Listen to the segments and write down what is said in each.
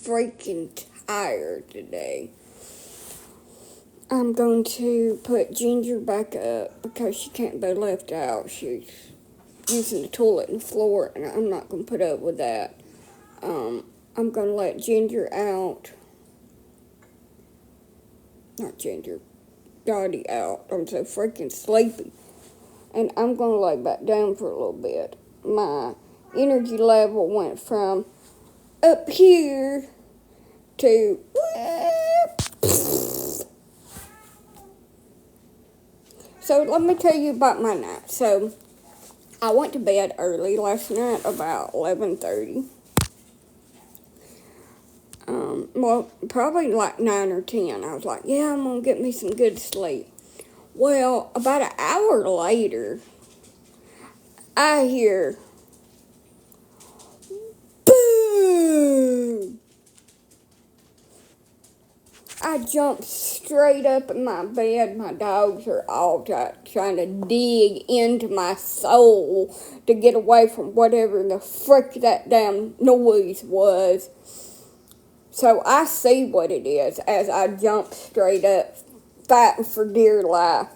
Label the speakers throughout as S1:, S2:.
S1: freaking tired today. I'm going to put Ginger back up because she can't be left out. She's using the toilet and the floor, and I'm not going to put up with that. I'm going to let Ginger out. Not Ginger. Dottie out. I'm so freaking sleepy. And I'm going to lay back down for a little bit. My energy level went from up here to... So let me tell you about my night. So I went to bed early last night, about 11:30. Well, probably like 9 or 10. I was like, yeah, I'm going to get me some good sleep. Well, about an hour later, I hear, boom! I jumped straight up in my bed. My dogs are all trying to dig into my soul to get away from whatever the frick that damn noise was. So I see what it is as I jump straight up, fighting for dear life.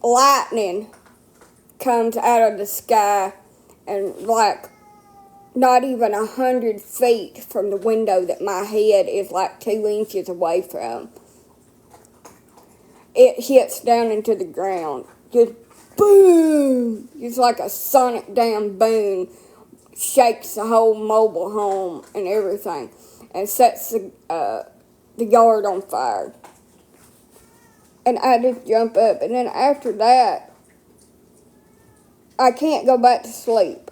S1: Lightning comes out of the sky and like not even 100 feet from the window that my head is like 2 inches away from. It hits down into the ground. Just boom! It's like a sonic damn boom. Shakes the whole mobile home and everything. And sets the yard on fire. And I just jump up. And then after that, I can't go back to sleep.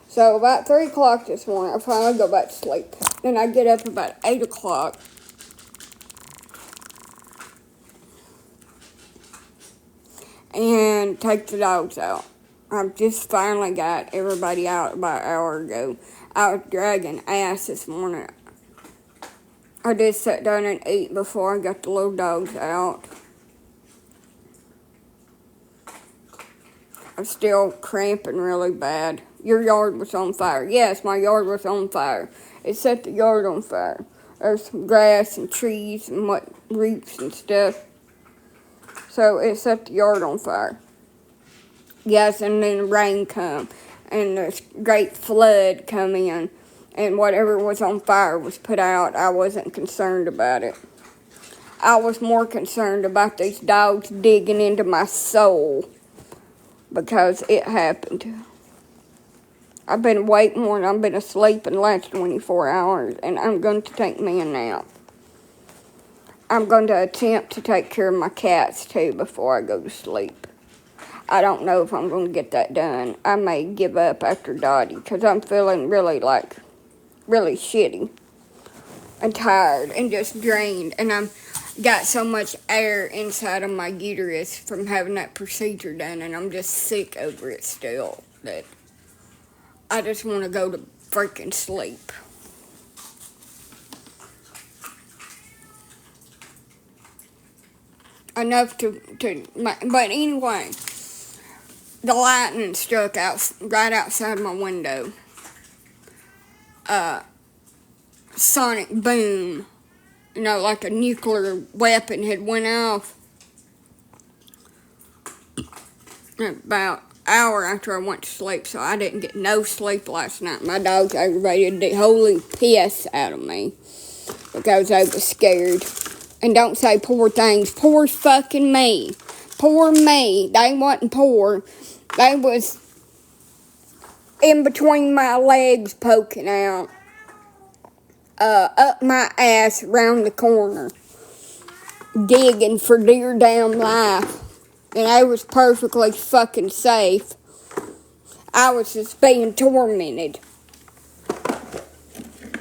S1: So about 3 o'clock this morning, I finally go back to sleep. Then I get up about 8 o'clock. And take the dogs out. I've just finally got everybody out about an hour ago. I was dragging ass this morning. I did sit down and eat before I got the little dogs out. I'm still cramping really bad. Your yard was on fire. Yes, my yard was on fire. It set the yard on fire. There's some grass and trees and roots and stuff. So it set the yard on fire. Yes, and then the rain come, and this great flood come in, and whatever was on fire was put out. I wasn't concerned about it. I was more concerned about these dogs digging into my soul, because it happened. I've been awake more than I've been asleep in the last 24 hours, and I'm going to take me a nap. I'm going to attempt to take care of my cats, too, before I go to sleep. I don't know if I'm going to get that done. I may give up after Dottie because I'm feeling really shitty and tired and just drained. And I'm got so much air inside of my uterus from having that procedure done, and I'm just sick over it still. That I just want to go to freaking sleep. Enough but anyway. The lightning struck out right outside my window. Sonic boom. You know, like a nuclear weapon had went off. About an hour after I went to sleep, so I didn't get no sleep last night. My dogs aggravated the holy piss out of me because I was scared. And don't say poor things. Poor fucking me. Poor me. They wasn't poor. They was in between my legs poking out. Up my ass around the corner. Digging for dear damn life. And I was perfectly fucking safe. I was just being tormented.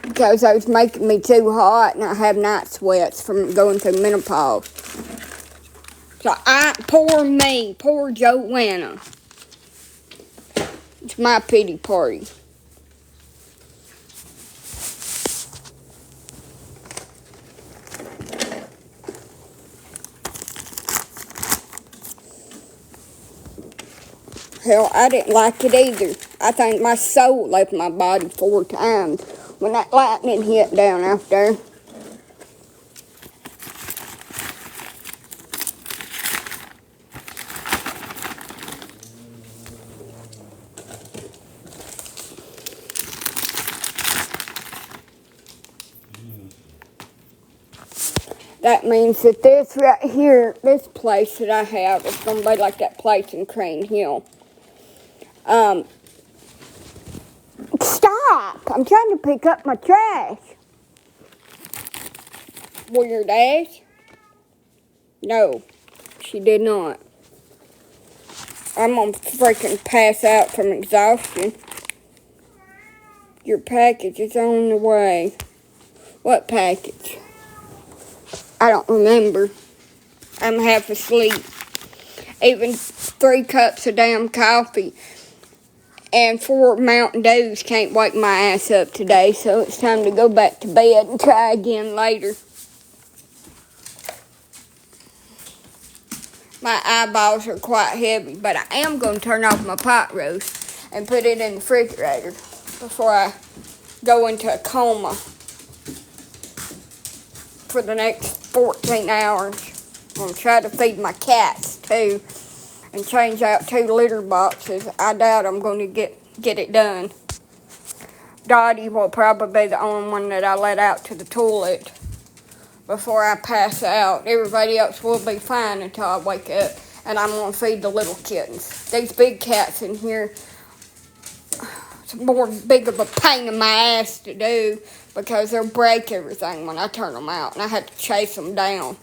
S1: Because it was making me too hot and I have night sweats from going through menopause. So poor me, poor Joanna. It's my pity party. Hell, I didn't like it either. I think my soul left my body 4 times when that lightning hit down out there. That means that this right here, this place that I have, is going to be like that place in Crane Hill. Stop! I'm trying to pick up my trash. Were your dash? No, she did not. I'm going to freaking pass out from exhaustion. Your package is on the way. What package? I don't remember. I'm half asleep. Even 3 cups of damn coffee and 4 Mountain Dews can't wake my ass up today, so it's time to go back to bed and try again later. My eyeballs are quite heavy, but I am going to turn off my pot roast and put it in the refrigerator before I go into a coma for the next 14 hours. I'm going to try to feed my cats, too, and change out 2 litter boxes. I doubt I'm going to get it done. Dottie will probably be the only one that I let out to the toilet before I pass out. Everybody else will be fine until I wake up, and I'm going to feed the little kittens. These big cats in here, it's more big of a pain in my ass to do because they'll break everything when I turn them out, and I have to chase them down.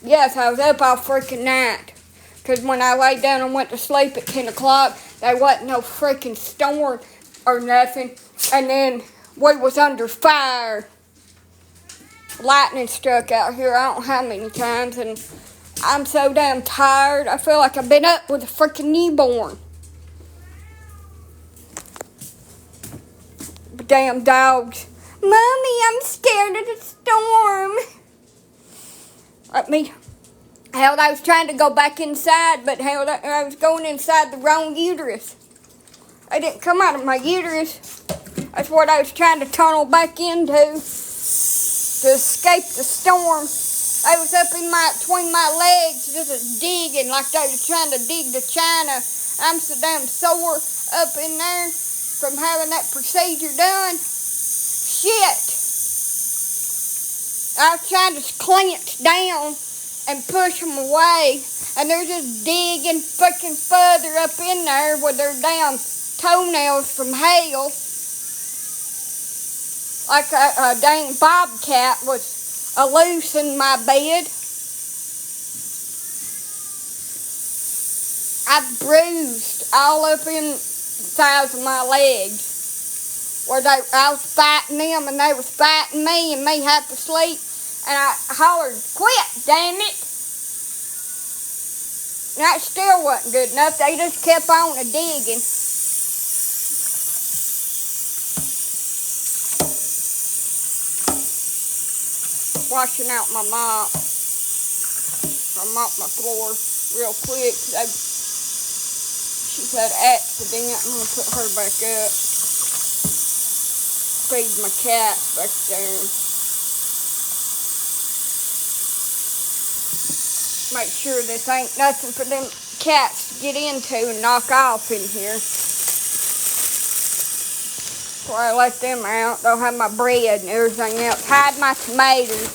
S1: Yes, I was up all freaking night because when I laid down and went to sleep at 10 o'clock, there wasn't no freaking storm or nothing, and then we was under fire. Lightning struck out here I don't know how many times, and I'm so damn tired. I feel like I've been up with a freaking newborn. Damn dogs. Mommy, I'm scared of the storm. Hell, I was trying to go back inside, but hell, I was going inside the wrong uterus. I didn't come out of my uterus. That's what I was trying to tunnel back into to escape the storm. I was up between my legs, just digging like they was trying to dig to China. I'm so damn sore up in there from having that procedure done. Shit. I was trying to clench down and push them away, and they're just digging fucking further up in there with their damn toenails from hail. Like a dang bobcat was loose in my bed. I bruised all up in the sides of my legs where I was fighting them and they was fighting me and me half asleep. And I hollered, "Quit, damn it!" And that still wasn't good enough. They just kept on digging. Washing out my mop. I mopped my floor real quick. She's had an accident. I'm going to put her back up. Feed my cats back there. Make sure this ain't nothing for them cats to get into and knock off in here. Before I let them out, they'll have my bread and everything else. Hide my tomatoes.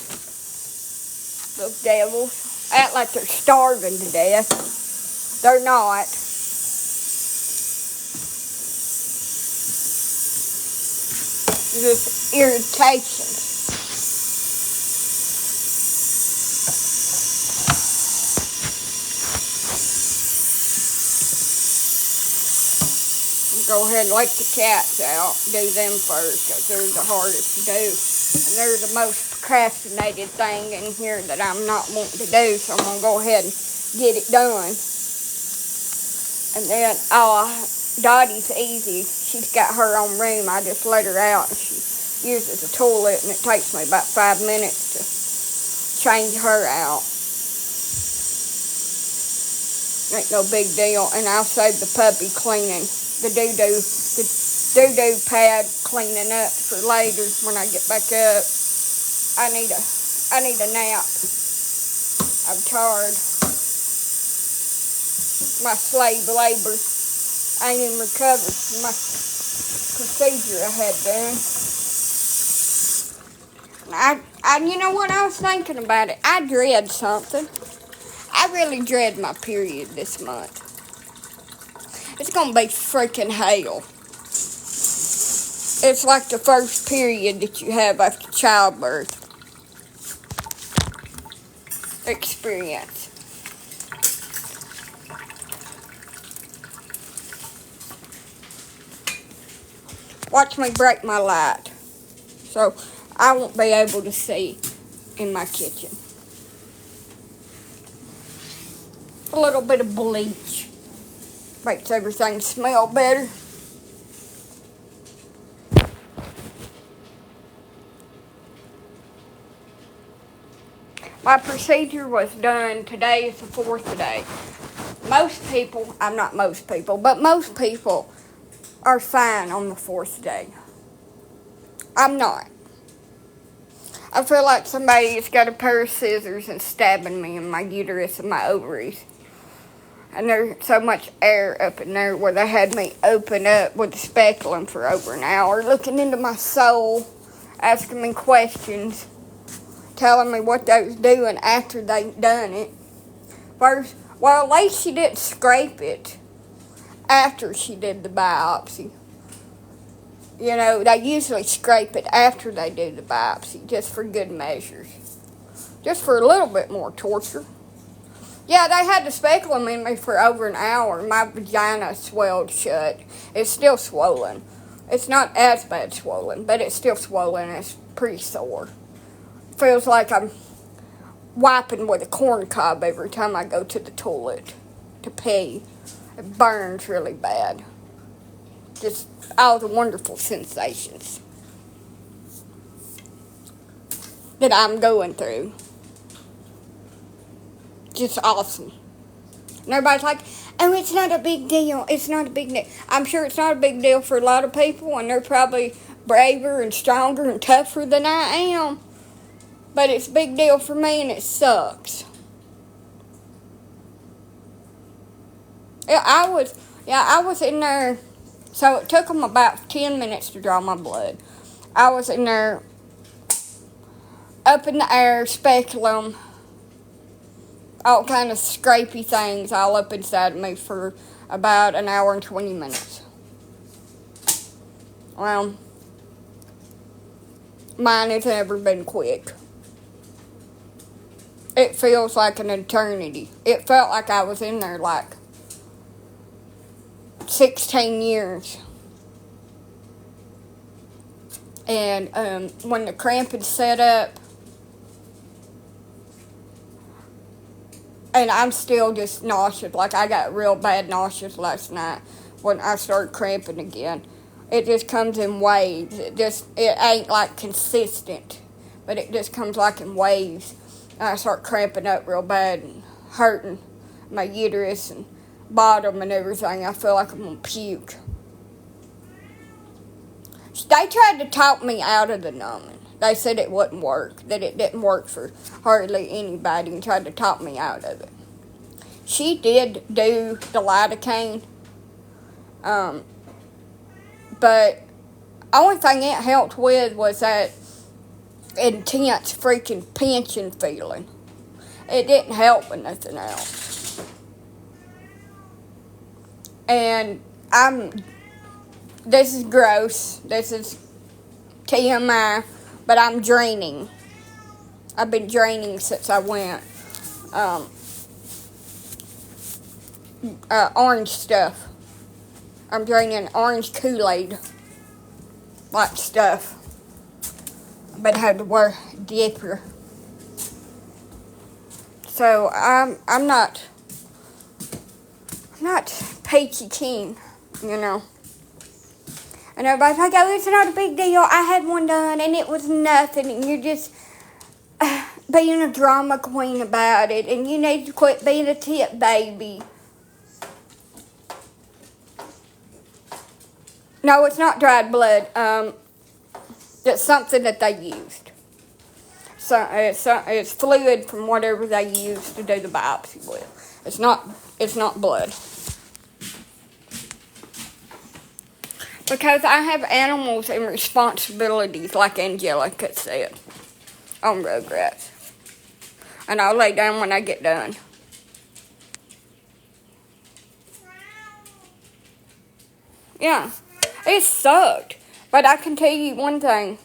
S1: Those devils. Act like they're starving to death. They're not. Just irritation. Go ahead and let the cats out. Do them first because they're the hardest to do. And they're the most procrastinated thing in here that I'm not wanting to do. So I'm going to go ahead and get it done. And then, Dottie's easy. She's got her own room. I just let her out and she uses the toilet, and it takes me about 5 minutes to change her out. Ain't no big deal. And I'll save the puppy cleaning the doo-doo, doo-doo pad cleaning up for later when I get back up. I need a nap. I'm tired. My slave labor ain't even recovered from my procedure I had done. You know what, I was thinking about it. I dread something. I really dread my period this month. It's gonna be freaking hell. It's like the first period that you have after childbirth experience. Watch me break my light, so I won't be able to see in my kitchen. A little bit of bleach makes everything smell better. My procedure was done. Today is the 4th day. Most people are fine on the 4th day. I'm not. I feel like somebody's got a pair of scissors and stabbing me in my uterus and my ovaries. And there's so much air up in there where they had me open up with a speculum for over an hour, looking into my soul, asking me questions, telling me what they was doing after they done it. First, well, at least she didn't scrape it after she did the biopsy. You know, they usually scrape it after they do the biopsy, just for good measures. Just for a little bit more torture. Yeah, they had the speculum in me for over an hour. My vagina swelled shut. It's still swollen. It's not as bad swollen, but it's still swollen. It's pretty sore. Feels like I'm wiping with a corn cob every time I go to the toilet to pee. It burns really bad. Just all the wonderful sensations that I'm going through. Just awesome. And everybody's like, oh, it's not a big deal. It's not a big deal. I'm sure it's not a big deal for a lot of people, and they're probably braver and stronger and tougher than I am. But it's a big deal for me, and it sucks. I was in there. So it took them about 10 minutes to draw my blood. I was in there, up in the air, speculum, all kind of scrapey things all up inside of me for about an hour and 20 minutes. Well, mine has never been quick. It feels like an eternity. It felt like I was in there like 16 years. And when the cramp had set up, and I'm still just nauseous. Like, I got real bad nauseous last night when I started cramping again. It just comes in waves. It ain't like consistent, but it just comes like in waves. And I start cramping up real bad and hurting my uterus and bottom and everything. I feel like I'm gonna puke. They tried to talk me out of the numbing. They said it wouldn't work, that it didn't work for hardly anybody, and tried to talk me out of it. She did do the lidocaine, but only thing it helped with was that intense freaking pinching feeling. It didn't help with nothing else. And this is gross, this is TMI, but I'm draining. I've been draining since I went. Orange stuff. I'm draining orange Kool-Aid like stuff. But I had to wear a diaper. So I'm not peachy keen, you know. And everybody's like, oh, it's not a big deal. I had one done and it was nothing, and you're just being a drama queen about it, and you need to quit being a tip baby. No, it's not dried blood. It's something that they used. So it's fluid from whatever they used to do the biopsy with. It's not blood. Because I have animals and responsibilities, like Angelica said, on Rugrats. And I'll lay down when I get done. Yeah, it sucked. But I can tell you one thing.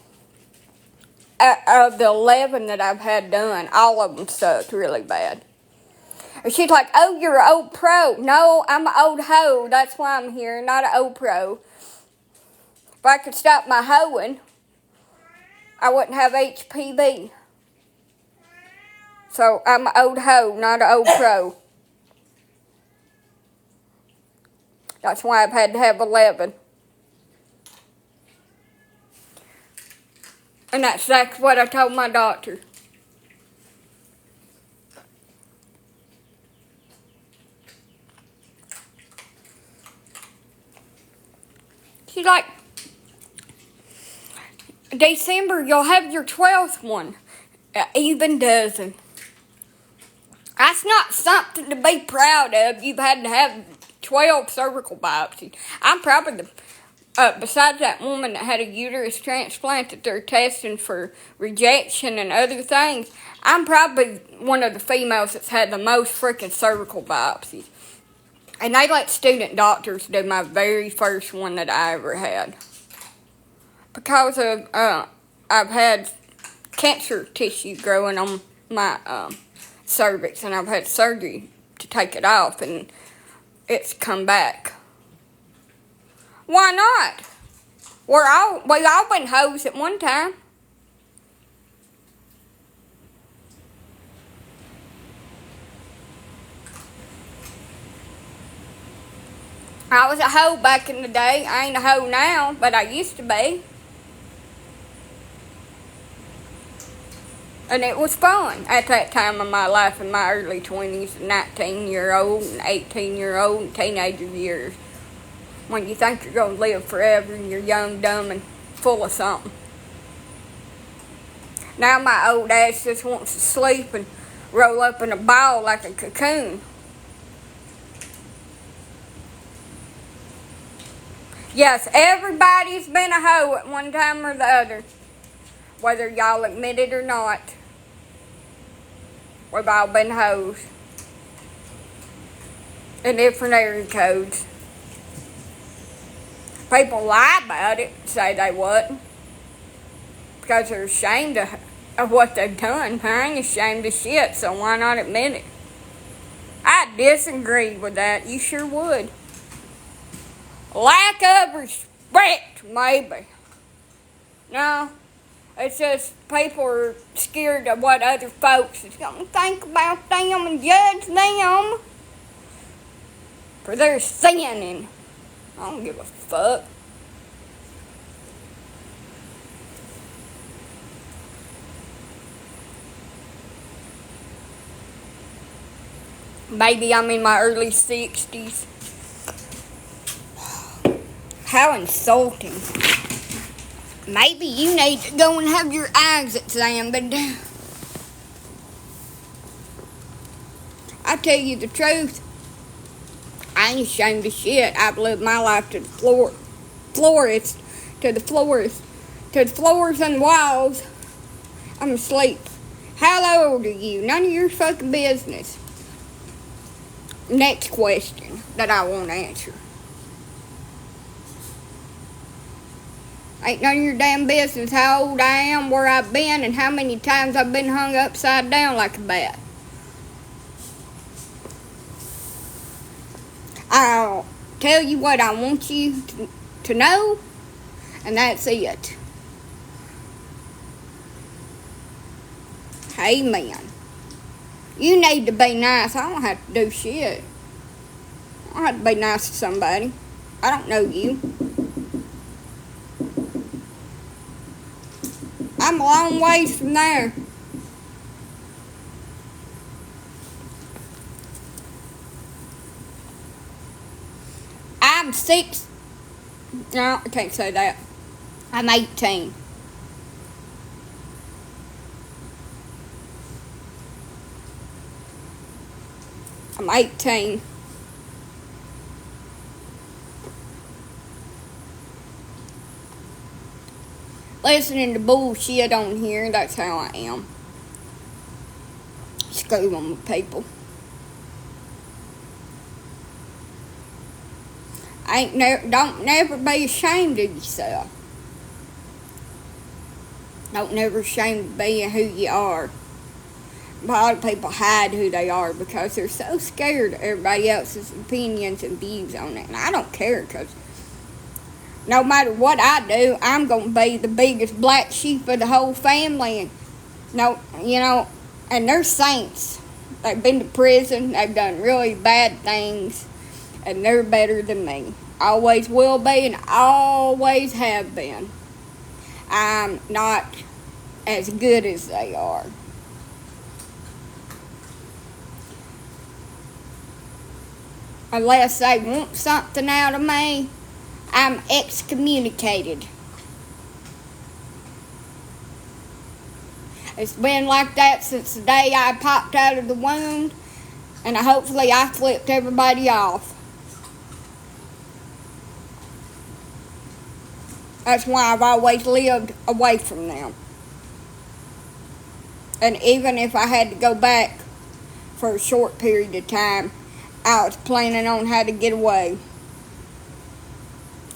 S1: Of the 11 that I've had done, all of them sucked really bad. And she's like, oh, you're an old pro. No, I'm an old hoe. That's why I'm here, not an old pro. If I could stop my hoeing, I wouldn't have HPV. So I'm an old hoe, not an old pro. That's why I've had to have 11. And that's exactly what I told my doctor. She's like, December, you'll have your 12th one. An even dozen. That's not something to be proud of. You've had to have 12 cervical biopsies. I'm probably besides that woman that had a uterus transplant that they're testing for rejection and other things, I'm probably one of the females that's had the most freaking cervical biopsies. And they let student doctors do my very first one that I ever had. Because of, I've had cancer tissue growing on my cervix, and I've had surgery to take it off, and it's come back. Why not? We all been hoes at one time. I was a hoe back in the day. I ain't a hoe now, but I used to be. And it was fun at that time of my life in my early 20s, 19-year-old and 18-year-old and teenager years. When you think you're going to live forever and you're young, dumb, and full of something. Now my old ass just wants to sleep and roll up in a ball like a cocoon. Yes, everybody's been a hoe at one time or the other. Whether y'all admit it or not. We've all been hoes. In different area codes. People lie about it, say they wasn't. Because they're ashamed of what they've done. I ain't ashamed of shit, so why not admit it? I disagree with that. You sure would. Lack of respect, maybe. No, it's just people are scared of what other folks is going to think about them and judge them for their sinning. I don't give a fuck. Maybe I'm in my early 60s. How insulting. Maybe you need to go and have your eyes examined. I tell you the truth. I ain't ashamed of shit. I've lived my life to the floors and walls. I'm asleep. How old are you? None of your fucking business. Next question that I won't answer. Ain't none of your damn business how old I am, where I've been, and how many times I've been hung upside down like a bat. I'll tell you what I want you to know, and that's it. Amen. You need to be nice. I don't have to do shit. I don't have to be nice to somebody. I don't know you. I'm a long ways from there. I'm No, I can't say that. I'm 18. I'm 18. Listening to bullshit on here, that's how I am. Screwing with people. Don't never be ashamed of yourself. Don't never ashamed of being who you are. A lot of people hide who they are because they're so scared of everybody else's opinions and views on it. And I don't care, because no matter what I do, I'm going to be the biggest black sheep of the whole family. And and they're saints. They've been to prison. They've done really bad things. And they're better than me. Always will be and always have been. I'm not as good as they are. Unless they want something out of me, I'm excommunicated. It's been like that since the day I popped out of the womb, and hopefully I flipped everybody off. That's why I've always lived away from them. And even if I had to go back for a short period of time, I was planning on how to get away.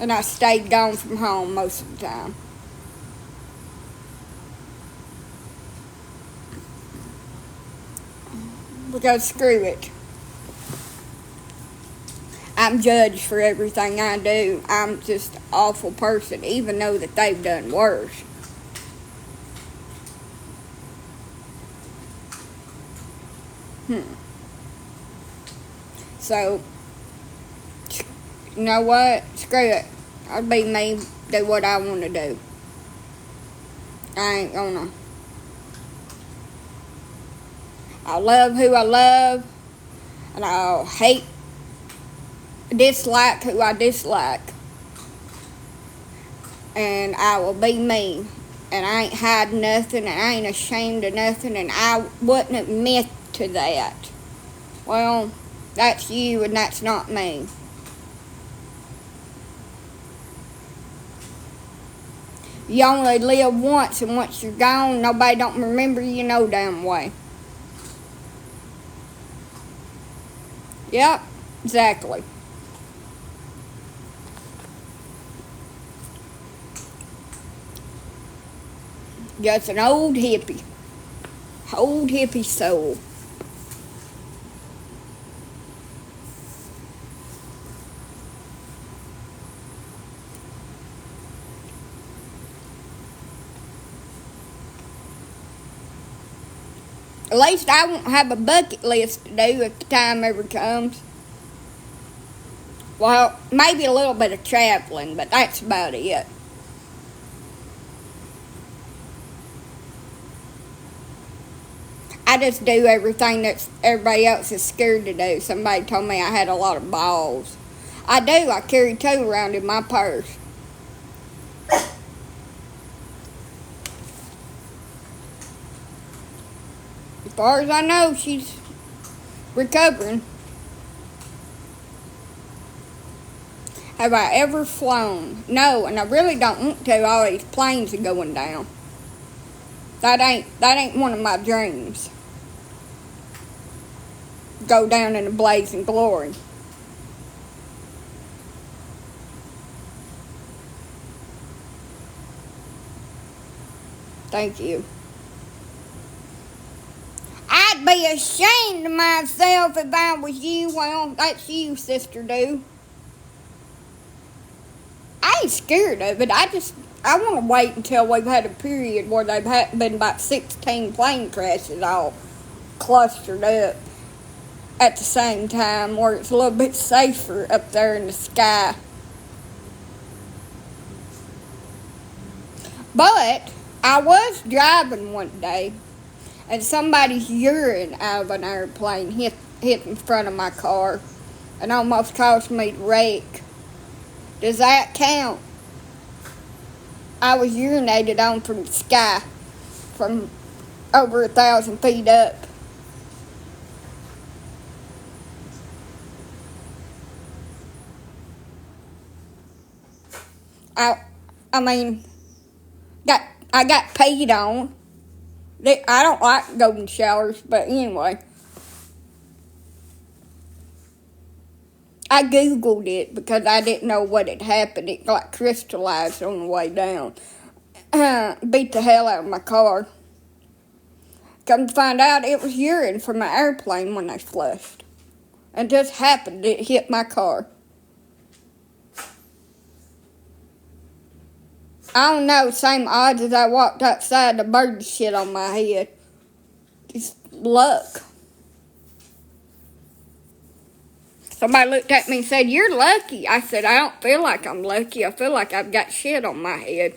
S1: And I stayed gone from home most of the time. Because screw it. I'm judged for everything I do. I'm just an awful person, even though that they've done worse. So, you know what? Screw it. I'll be me, do what I want to do. I ain't gonna. I love who I love, and I'll dislike who I dislike. And I will be me. And I ain't hiding nothing, and I ain't ashamed of nothing, and I wouldn't admit to that. Well, that's you, and that's not me. You only live once, and once you're gone, nobody don't remember you no damn way. Yep, exactly. Just an old hippie. Old hippie soul. At least I won't have a bucket list to do if the time ever comes. Well, maybe a little bit of traveling, but that's about it. I just do everything that everybody else is scared to do. Somebody told me I had a lot of balls. I do. I carry 2 around in my purse. As far as I know, she's recovering. Have I ever flown? No, and I really don't want to. All these planes are going down. That ain't one of my dreams. Go down in a blazing glory. Thank you. I'd be ashamed of myself if I was you. Well, that's you, Sister Do. I ain't scared of it. I want to wait until we've had a period where they've been about 16 plane crashes all clustered up at the same time, where it's a little bit safer up there in the sky. But I was driving one day, and somebody's urine out of an airplane hit in front of my car and almost caused me to wreck. Does that count? I was urinated on from the sky, from over 1,000 feet up. I mean, I got peed on. I don't like golden showers, but anyway. I Googled it because I didn't know what had happened. It like crystallized on the way down. Beat the hell out of my car. Come to find out it was urine from an airplane when they flushed. It just happened. It hit my car. I don't know, same odds as I walked outside, the bird shit on my head. Just luck. Somebody looked at me and said, "You're lucky." I said, "I don't feel like I'm lucky. I feel like I've got shit on my head."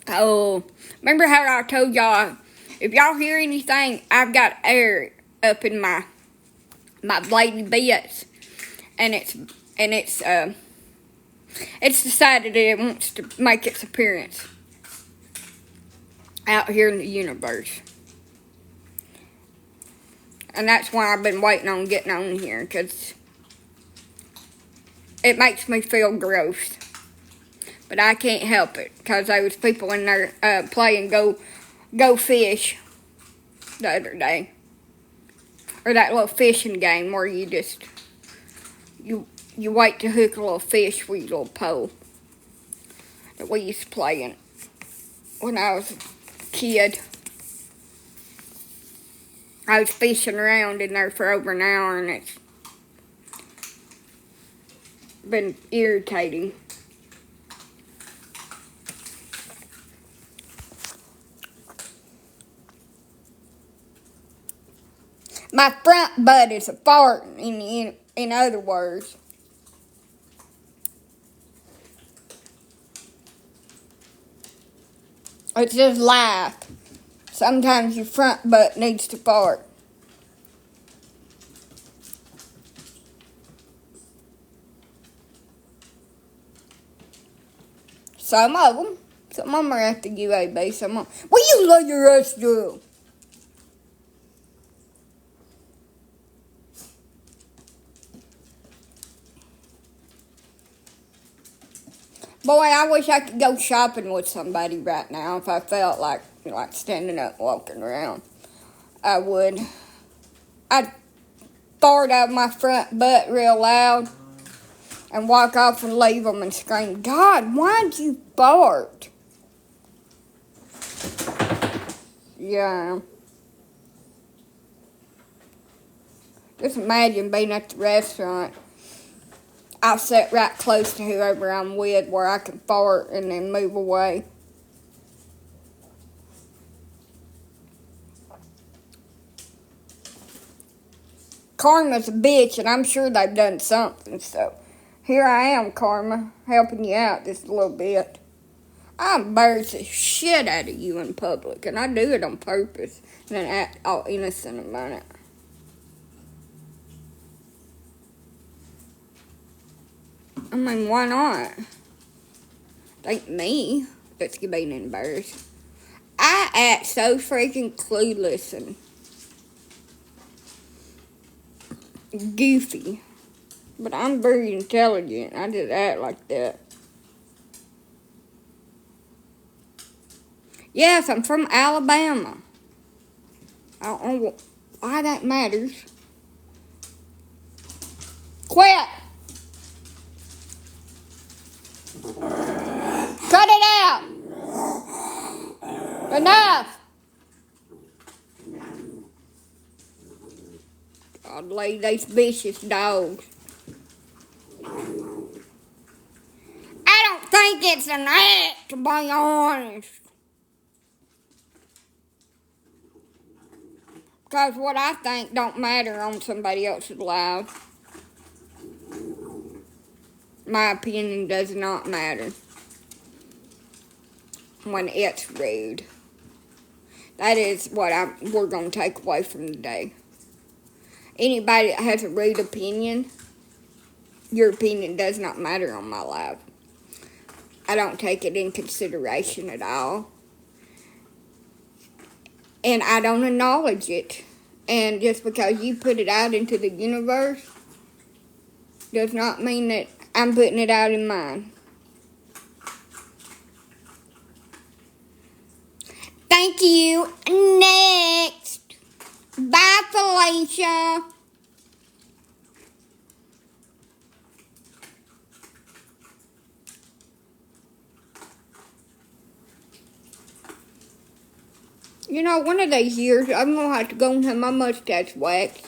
S1: Oh, remember how I told y'all, if y'all hear anything, I've got air up in my lady bits, and it's decided that it wants to make its appearance out here in the universe. And that's why I've been waiting on getting on here, because it makes me feel gross. But I can't help it, because there was people in there playing Go Fish the other day. Or that little fishing game where you just, you wait to hook a little fish with your little pole. That we used to play when I was a kid. I was fishing around in there for over an hour, and it's been irritating. My front butt is a fart, in other words. It's just life. Sometimes your front butt needs to fart. Some of them are at the UAB. Some of them. Will you let your ass do? Boy, I wish I could go shopping with somebody right now. If I felt like standing up, walking around, I would. I'd fart out my front butt real loud and walk off and leave them and scream, "God, why'd you fart?" Yeah. Just imagine being at the restaurant. I'll sit right close to whoever I'm with where I can fart and then move away. Karma's a bitch, and I'm sure they've done something, so here I am, Karma, helping you out just a little bit. I embarrass the shit out of you in public, and I do it on purpose, and then act all innocent about it. I mean, why not? It ain't me that's being embarrassed. I act so freaking clueless and goofy, but I'm very intelligent. I just act like that. Yes, I'm from Alabama. I don't know why that matters. Quit! Cut it out! Enough! Godly, these vicious dogs. I don't think it's an act, to be honest. Because what I think don't matter on somebody else's life. My opinion does not matter when it's rude. That is what we're going to take away from today. Anybody that has a rude opinion, your opinion does not matter on my life. I don't take it in consideration at all. And I don't acknowledge it. And just because you put it out into the universe does not mean that I'm putting it out in mine. Thank you. Next. Bye, Felicia. You know, one of these years, I'm going to have to go and have my mustache waxed.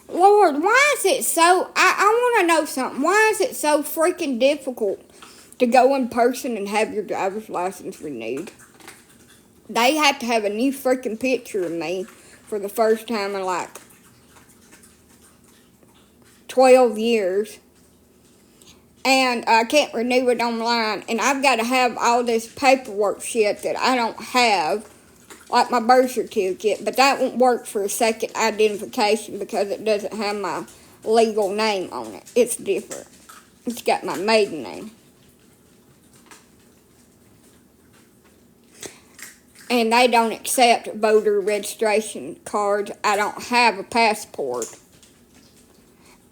S1: Lord, why is it so... I want to know something. Why is it so freaking difficult to go in person and have your driver's license renewed? They have to have a new freaking picture of me for the first time in like 12 years. And I can't renew it online. And I've got to have all this paperwork shit that I don't have, like my birth certificate. But that won't work for a second identification because it doesn't have my legal name on it. It's different. It's got my maiden name. And they don't accept voter registration cards. I don't have a passport.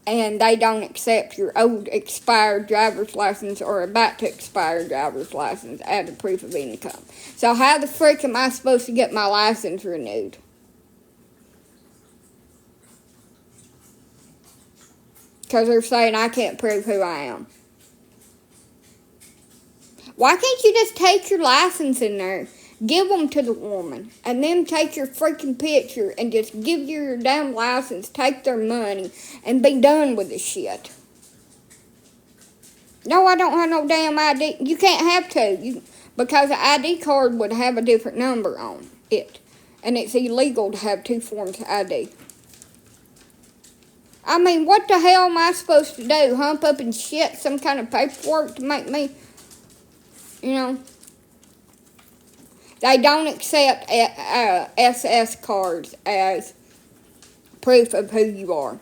S1: And they don't accept your old expired driver's license or about to expire driver's license as a proof of income. So how the frick am I supposed to get my license renewed? Because they're saying I can't prove who I am. Why can't you just take your license in there, give them to the woman, and then take your freaking picture and just give your damn license, take their money, and be done with the shit? No, I don't have no damn ID. You can't have to, because the ID card would have a different number on it, and it's illegal to have two forms of ID. I mean, what the hell am I supposed to do? Hump up and shit some kind of paperwork to make me, They don't accept SS cards as proof of who you are.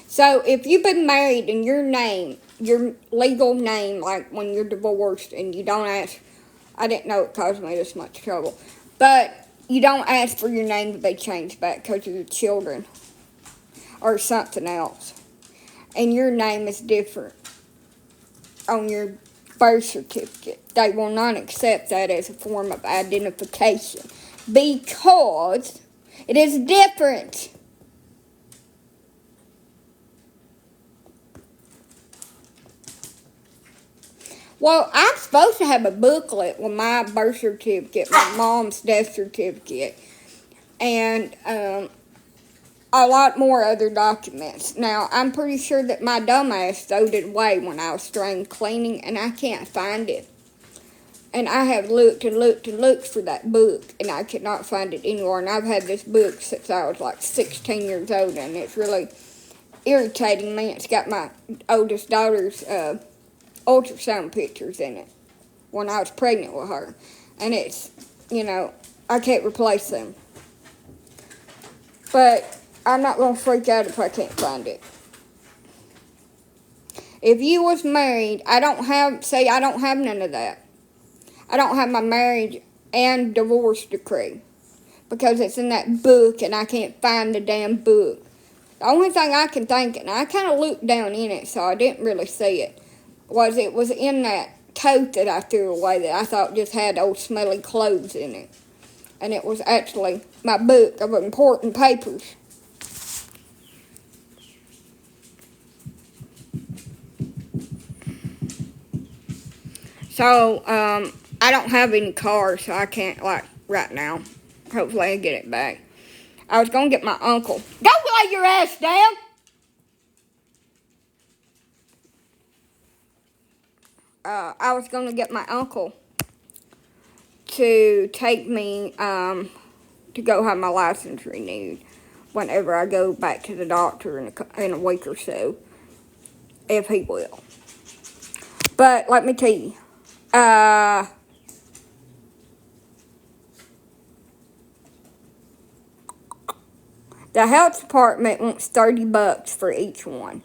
S1: So if you've been married and your name, your legal name, like when you're divorced and you don't ask, I didn't know it caused me this much trouble, but you don't ask for your name to be changed back because of your children or something else, and your name is different on your birth certificate, they will not accept that as a form of identification because it is different. Well, I'm supposed to have a booklet with my birth certificate, my mom's death certificate, and a lot more other documents. Now, I'm pretty sure that my dumbass threw it away when I was drain cleaning, and I can't find it. And I have looked and looked and looked for that book, and I could not find it anywhere. And I've had this book since I was like 16 years old, and it's really irritating me. It's got my oldest daughter's ultrasound pictures in it when I was pregnant with her. And it's, I can't replace them. But I'm not going to freak out if I can't find it. If you was married, I don't have none of that. I don't have my marriage and divorce decree because it's in that book and I can't find the damn book. The only thing I can think, and I kind of looked down in it so I didn't really see it was in that coat that I threw away that I thought just had old smelly clothes in it. And it was actually my book of important papers. So, I don't have any cars, so I can't, right now. Hopefully I get it back. I was going to get my uncle. Go lay your ass down! I was going to get my uncle to take me to go have my license renewed. whenever I go back to the doctor in a week or so, if he will. But let me tell you, the health department wants $30 for each one.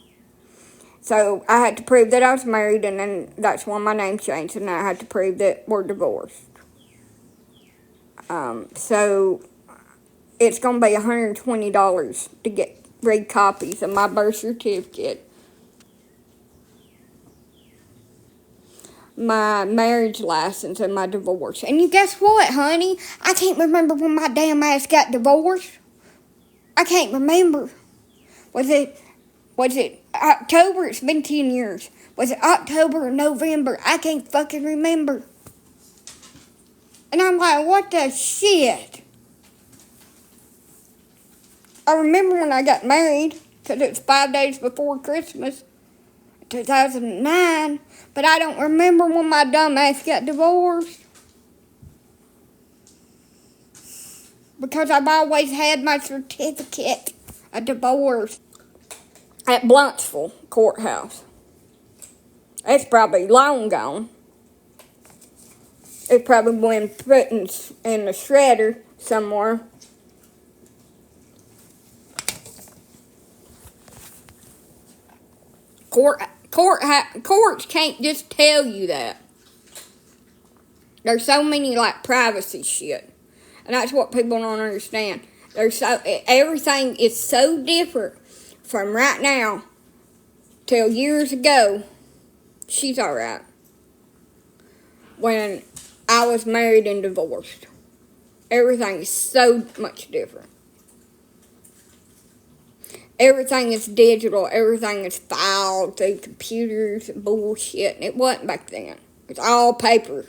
S1: So I had to prove that I was married, and then that's when my name changed, and I had to prove that we're divorced. So it's going to be $120 to get 3 copies of my birth certificate, my marriage license, and my divorce. And you guess what, honey? I can't remember when my damn ass got divorced. I can't remember. Was it October? It's been 10 years. Was it October or November? I can't fucking remember. And I'm like, what the shit? I remember when I got married, because it was 5 days before Christmas, 2009, but I don't remember when my dumb ass got divorced. Because I've always had my certificate of divorce at Bluntsville Courthouse. It's probably long gone. It's probably been put in the shredder somewhere. Courts can't just tell you that. There's so many privacy shit, and that's what people don't understand. Everything is so different from right now till years ago. She's all right. When I was married and divorced, everything is so much different. Everything is digital. Everything is filed through computers and bullshit. And it wasn't back then. It's all paper.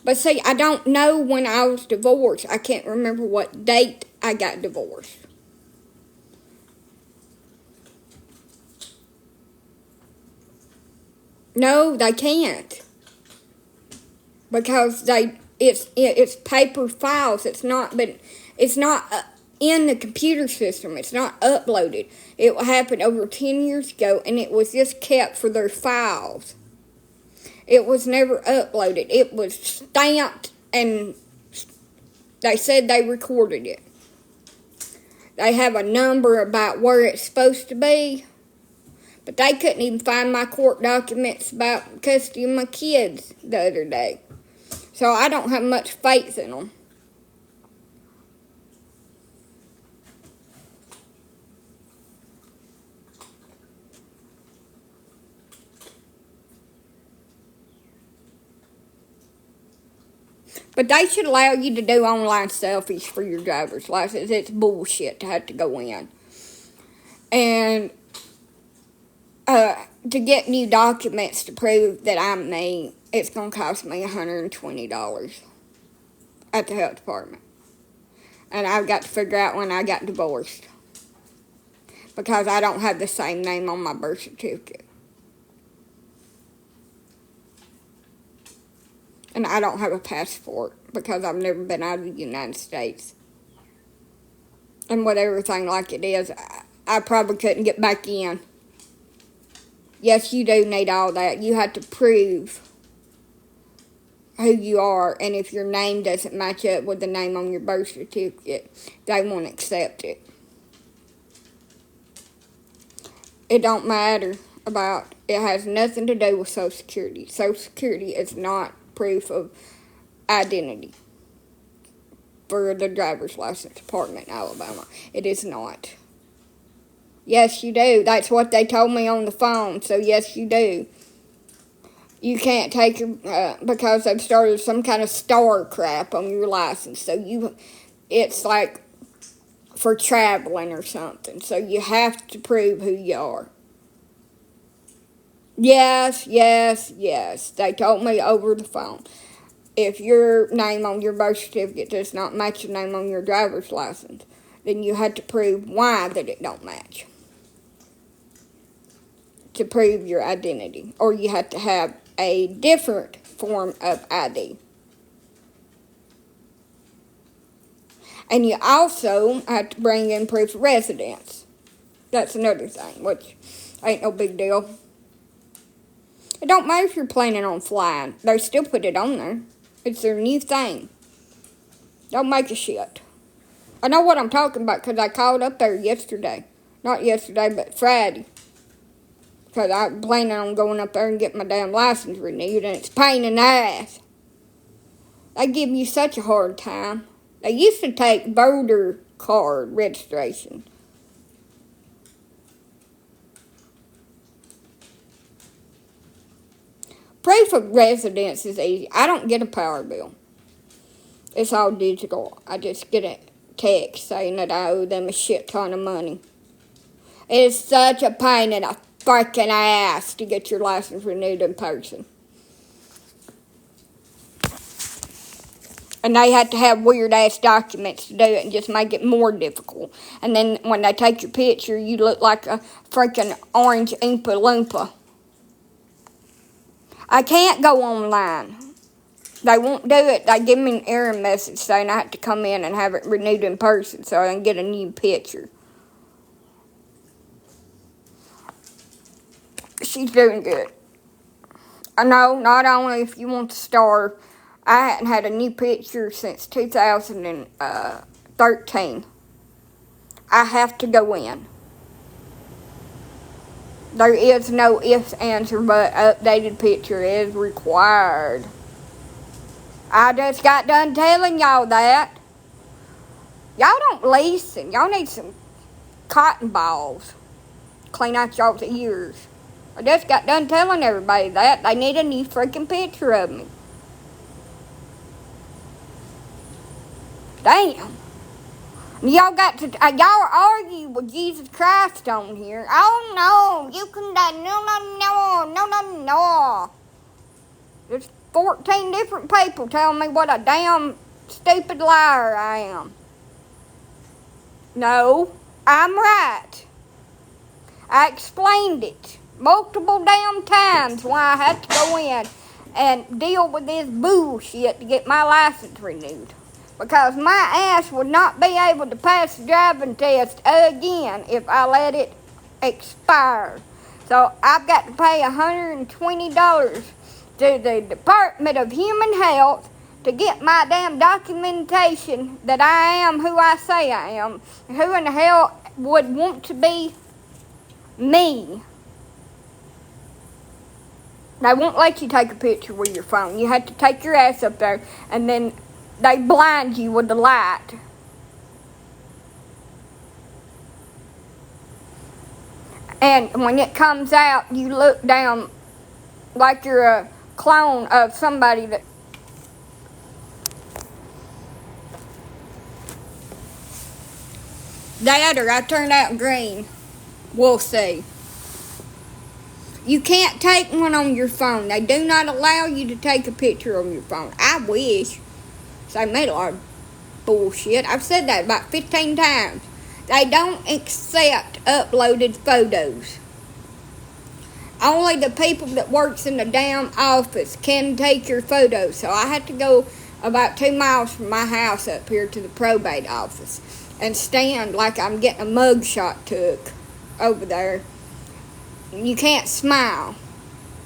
S1: But see, I don't know when I was divorced. I can't remember what date I got divorced. No, they can't. Because it's paper files. It's not in the computer system. It's not uploaded. It happened over 10 years ago, and it was just kept for their files. It was never uploaded. It was stamped, and they said they recorded it. They have a number about where it's supposed to be, but they couldn't even find my court documents about custody of my kids the other day. So I don't have much faith in them. But they should allow you to do online selfies for your driver's license. It's bullshit to have to go in. And to get new documents to prove that I'm me, it's going to cost me $120 at the health department. And I've got to figure out when I got divorced, because I don't have the same name on my birth certificate. And I don't have a passport because I've never been out of the United States. And with everything like it is, I probably couldn't get back in. Yes, you do need all that. You have to prove who you are, and if your name doesn't match up with the name on your birth certificate, they won't accept it. It don't matter about, it has nothing to do with Social Security. Social Security is not proof of identity for the driver's license department in Alabama. It is not. Yes, you do. That's what they told me on the phone, so yes, you do. You can't take your, because they've started some kind of star crap on your license. So it's like for traveling or something. So you have to prove who you are. Yes. They told me over the phone. If your name on your birth certificate does not match your name on your driver's license, then you have to prove why that it don't match, to prove your identity. Or you have to have a different form of ID. And you also have to bring in proof of residence. That's another thing, which ain't no big deal. It don't matter if you're planning on flying. They still put it on there. It's their new thing. Don't make a shit. I know what I'm talking about because I called up there yesterday. Not yesterday, but Friday. Because I'm planning on going up there and getting my damn license renewed, and it's a pain in the ass. They give you such a hard time. They used to take voter card registration. Proof of residence is easy. I don't get a power bill. It's all digital. I just get a text saying that I owe them a shit ton of money. It's such a pain in the fucking ass to get your license renewed in person. And they have to have weird-ass documents to do it and just make it more difficult. And then when they take your picture, you look like a freaking orange Oompa Loompa. I can't go online. They won't do it. They give me an error message saying I have to come in and have it renewed in person so I can get a new picture. She's doing good. I know, not only if you want to starve, I hadn't had a new picture since 2013. I have to go in. There is no ifs, ands, or but. Updated picture is required. I just got done telling y'all that. Y'all don't listen. Y'all need some cotton balls. Clean out y'all's ears. I just got done telling everybody that. They need a new freaking picture of me. Damn. Y'all got to, y'all argue with Jesus Christ on here. Oh no, you can, no. There's 14 different people telling me what a damn stupid liar I am. No, I'm right. I explained it multiple damn times why I had to go in and deal with this bullshit to get my license renewed. Because my ass would not be able to pass the driving test again if I let it expire. So I've got to pay $120 to the Department of Human Health to get my damn documentation that I am who I say I am. Who in the hell would want to be me? They won't let you take a picture with your phone. You have to take your ass up there and then they blind you with the light. And when it comes out, you look down like you're a clone of somebody that... That or I turned out green. We'll see. You can't take one on your phone. They do not allow you to take a picture on your phone. I wish. So I made a lot of bullshit. I've said that about 15 times. They don't accept uploaded photos. Only the people that works in the damn office can take your photos. So I had to go about 2 miles from my house up here to the probate office and stand like I'm getting a mug shot took over there. You can't smile.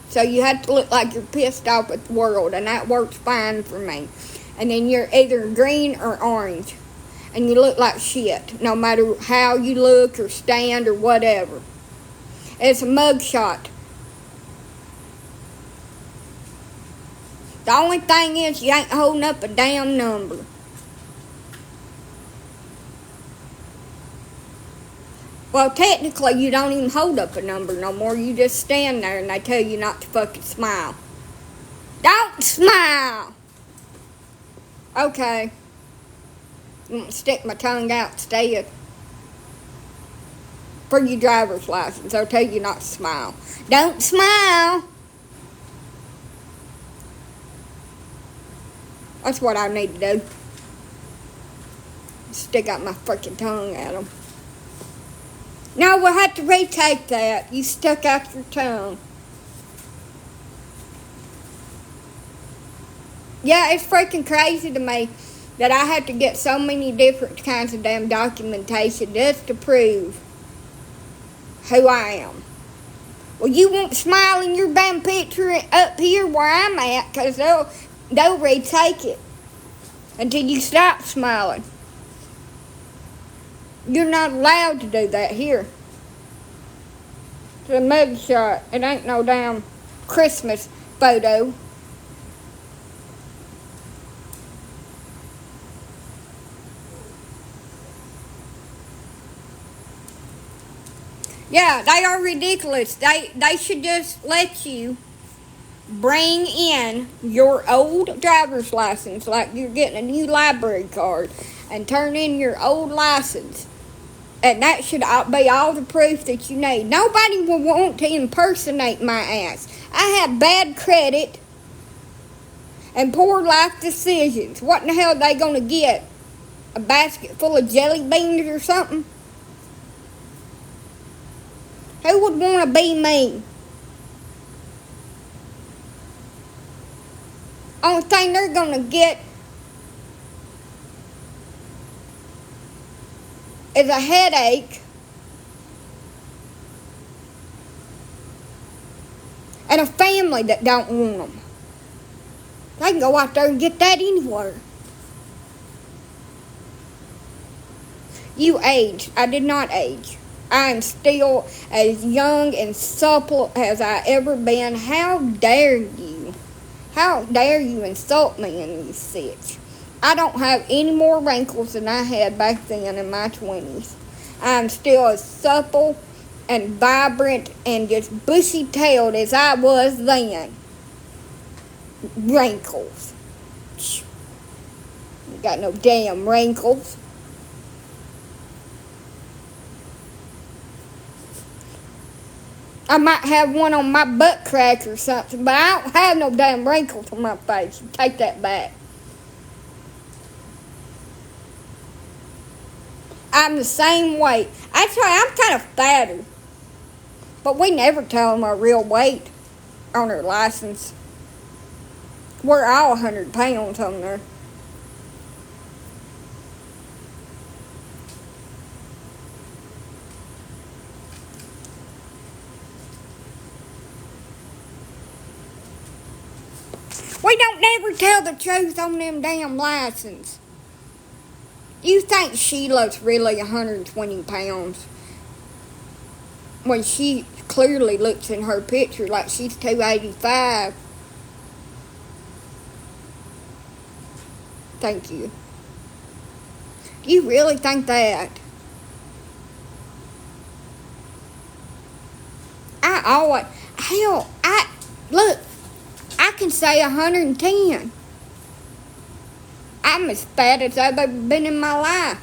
S1: So you have to look like you're pissed off at the world, and that works fine for me. And then you're either green or orange. And you look like shit, no matter how you look or stand or whatever. It's a mugshot. The only thing is you ain't holding up a damn number. Well, technically you don't even hold up a number no more. You just stand there and they tell you not to fucking smile. Don't smile! Okay. I'm going to stick my tongue out instead. For your driver's license, they'll tell you not to smile. Don't smile! That's what I need to do. Stick out my freaking tongue at them. No, we'll have to retake that. You stuck out your tongue. Yeah, it's freaking crazy to me that I have to get so many different kinds of damn documentation just to prove who I am. Well, you won't smile in your damn picture up here where I'm at, because they'll retake it until you stop smiling. You're not allowed to do that here. It's a mugshot. It ain't no damn Christmas photo. Yeah, they are ridiculous. They should just let you bring in your old driver's license like you're getting a new library card and turn in your old license. And that should be all the proof that you need. Nobody will want to impersonate my ass. I have bad credit and poor life decisions. What in the hell are they going to get? A basket full of jelly beans or something? Who would want to be me? Only thing they're going to get is a headache and a family that don't want them. They can go out there and get that anywhere. You aged. I did not age. I am still as young and supple as I ever been. How dare you? How dare you insult me in these such? I don't have any more wrinkles than I had back then in my 20s. I'm still as supple and vibrant and just bushy-tailed as I was then. Wrinkles. You got no damn wrinkles. I might have one on my butt crack or something, but I don't have no damn wrinkles on my face. Take that back. I'm the same weight. Actually, I'm kind of fatter. But we never tell them our real weight on our license. We're all 100 pounds on there. We don't never tell the truth on them damn license. You think Sheila's really 120 pounds when she clearly looks in her picture like she's 285. Thank you. You really think that? Look, I can say 110. I'm as fat as I've ever been in my life.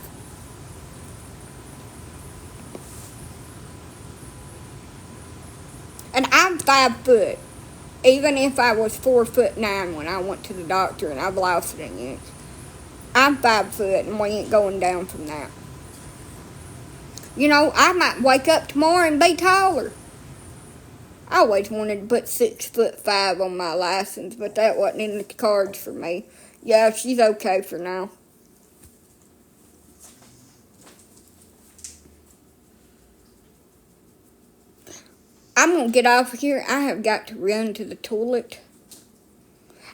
S1: And I'm 5 foot. Even if I was 4'9" when I went to the doctor and I've lost it an inch. I'm 5 foot and we ain't going down from that. You know, I might wake up tomorrow and be taller. I always wanted to put 6'5" on my license, but that wasn't in the cards for me. Yeah, she's okay for now. I'm going to get off here. I have got to run to the toilet.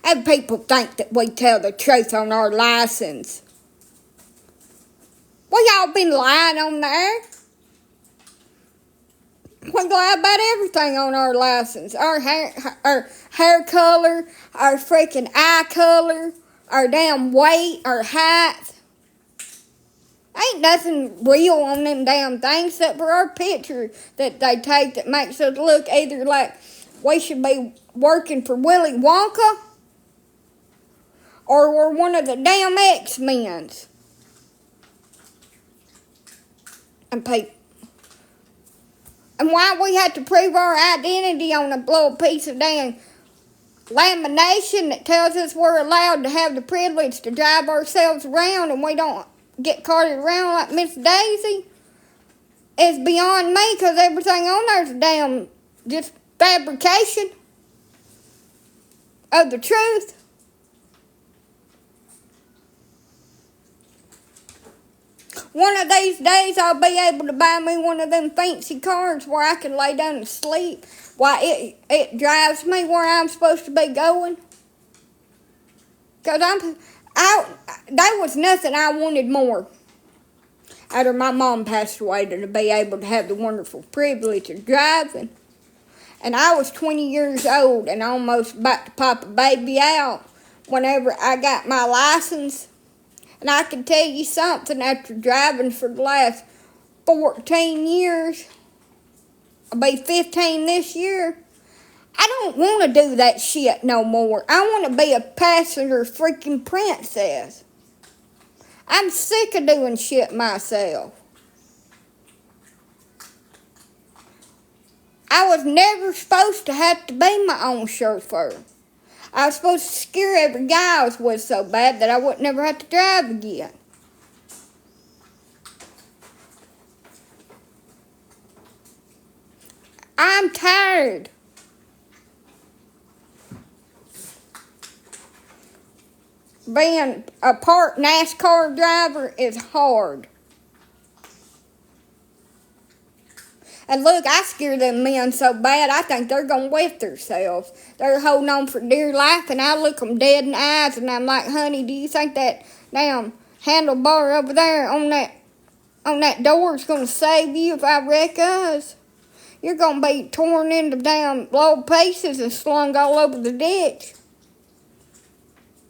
S1: And people think that we tell the truth on our license. We all been lying on there. We lie about everything on our license. Our hair color, our freaking eye color, our damn weight, our height. Ain't nothing real on them damn things except for our picture that they take that makes us look either like we should be working for Willy Wonka or we're one of the damn X-Men. And why we have to prove our identity on a little piece of damn lamination that tells us we're allowed to have the privilege to drive ourselves around and we don't get carted around like Miss Daisy is beyond me, because everything on there's damn just fabrication of the truth. One of these days I'll be able to buy me one of them fancy cars where I can lay down and sleep while it drives me where I'm supposed to be going. Because there was nothing I wanted more after my mom passed away than to be able to have the wonderful privilege of driving. And I was 20 years old and almost about to pop a baby out whenever I got my license. And I can tell you something, after driving for the last 14 years, I'll be 15 this year, I don't want to do that shit no more. I want to be a passenger freaking princess. I'm sick of doing shit myself. I was never supposed to have to be my own chauffeur. I was supposed to scare every guy I was with so bad that I would never have to drive again. I'm tired. Being a part NASCAR driver is hard. And look, I scare them men so bad, I think they're going to wet themselves. They're holding on for dear life, and I look them dead in the eyes, and I'm like, honey, do you think that damn handlebar over there on that door is going to save you if I wreck us? You're going to be torn into damn little pieces and slung all over the ditch.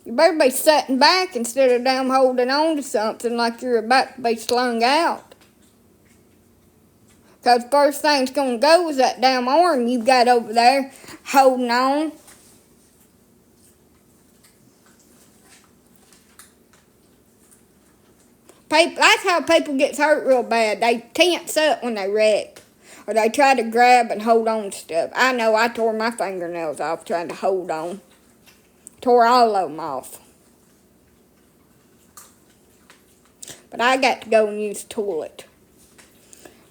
S1: You better be sitting back instead of damn holding on to something like you're about to be slung out. Because first thing's going to go is that damn arm you got over there holding on. That's how people get hurt real bad. They tense up when they wreck. Or they try to grab and hold on to stuff. I know I tore my fingernails off trying to hold on. Tore all of them off. But I got to go and use the toilet.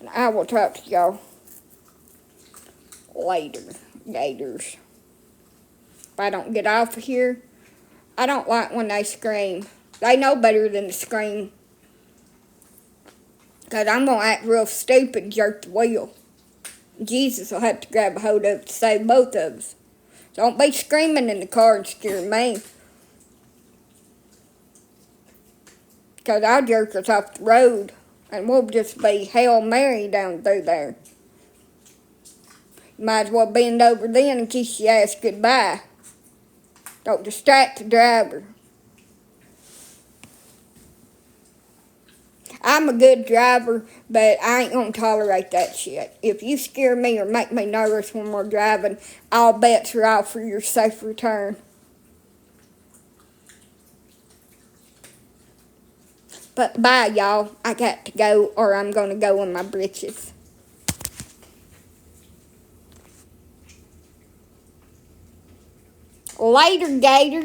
S1: And I will talk to y'all later, gators. If I don't get off of here, I don't like when they scream. They know better than to scream. Because I'm going to act real stupid and jerk the wheel. Jesus will have to grab a hold of it to save both of us. Don't be screaming in the car and scaring me. Because I'll jerk us off the road. And we'll just be Hail Mary down through there. You might as well bend over then and kiss your ass goodbye. Don't distract the driver. I'm a good driver, but I ain't gonna tolerate that shit. If you scare me or make me nervous when we're driving, all bets are off for your safe return. But bye, y'all. I got to go, or I'm gonna go in my britches. Later, gators.